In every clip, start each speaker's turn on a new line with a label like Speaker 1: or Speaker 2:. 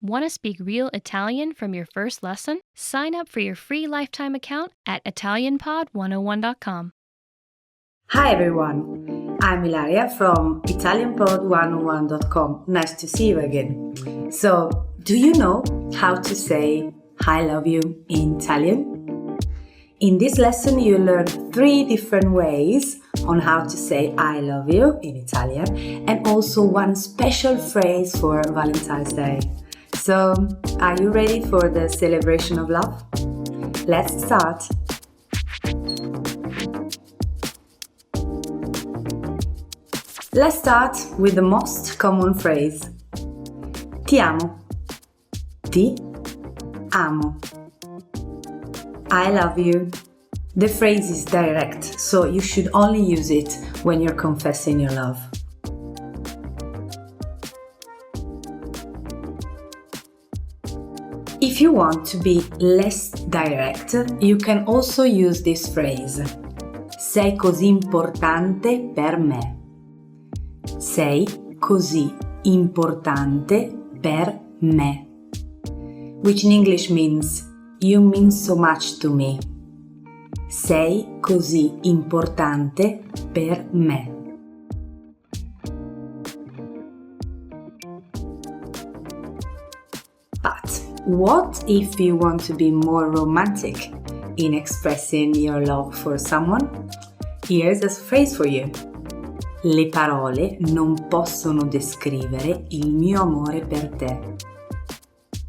Speaker 1: Want to speak real Italian from your first lesson? Sign up for your free lifetime account at ItalianPod101.com.
Speaker 2: Hi everyone, I'm Ilaria from ItalianPod101.com. Nice to see you again. So, do you know how to say I love you in Italian? In this lesson, you learn 3 different ways on how to say I love you in Italian and also one special phrase for Valentine's Day. So, are you ready for the celebration of love? Let's start! Let's start with the most common phrase. Ti amo. Ti amo. I love you. The phrase is direct, so you should only use it when you're confessing your love. If you want to be less direct, you can also use this phrase. Sei così importante per me. Sei così importante per me. Which in English means you mean so much to me. Sei così importante per me. But what if you want to be more romantic in expressing your love for someone? Here's a phrase for you. Le parole non possono descrivere il mio amore per te.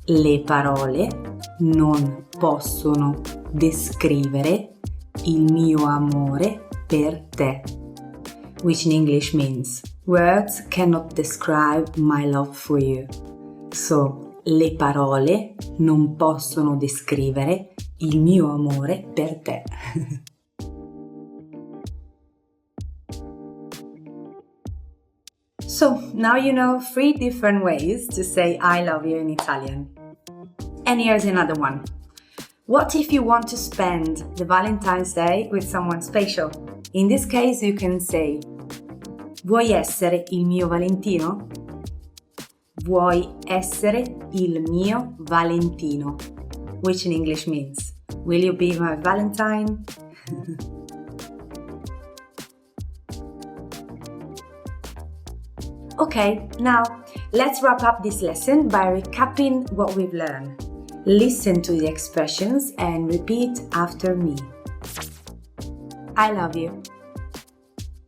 Speaker 2: Le parole non possono descrivere il mio amore per te. Which in English means words cannot describe my love for you. So, le parole non possono descrivere il mio amore per te. So, now you know 3 different ways to say I love you in Italian. And here's another one. What if you want to spend the Valentine's Day with someone special? In this case you can say Vuoi essere il mio Valentino? Vuoi essere il mio Valentino? Which in English means Will you be my Valentine? Okay, now let's wrap up this lesson by recapping what we've learned. Listen to the expressions and repeat after me. I love you.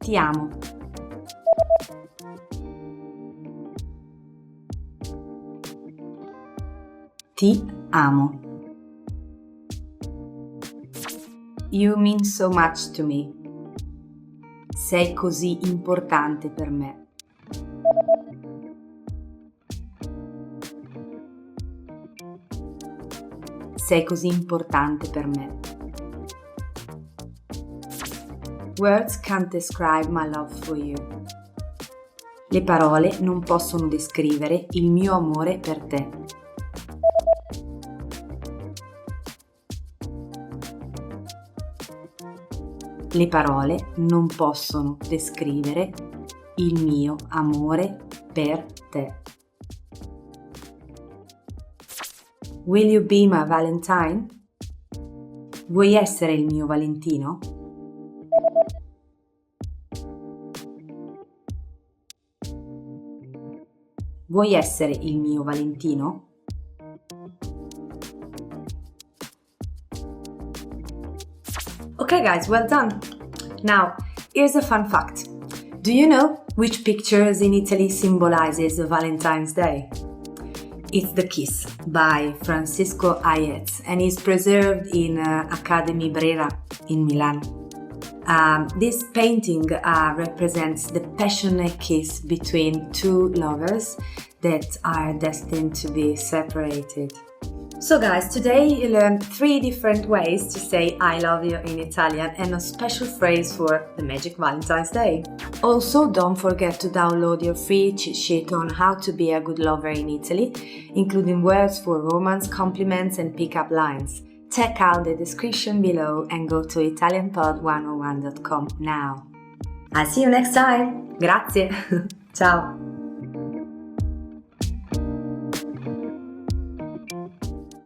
Speaker 2: Ti amo. Ti amo. You mean so much to me. Sei così importante per me. Sei così importante per me. Words can't describe my love for you. Le parole non possono descrivere il mio amore per te. Le parole non possono descrivere il mio amore per te. Will you be my Valentine? Vuoi essere il mio Valentino? Vuoi essere il mio Valentino? Okay guys, well done! Now, here's a fun fact. Do you know which pictures in Italy symbolizes Valentine's Day? It's The Kiss by Francisco Hayez and is preserved in Academy Brera in Milan. This painting represents the passionate kiss between 2 lovers that are destined to be separated. So guys, today you learned 3 different ways to say I love you in Italian and a special phrase for the magic Valentine's Day. Also, don't forget to download your free cheat sheet on how to be a good lover in Italy, including words for romance, compliments and pick-up lines. Check out the description below and go to ItalianPod101.com now. I'll see you next time. Grazie. Ciao.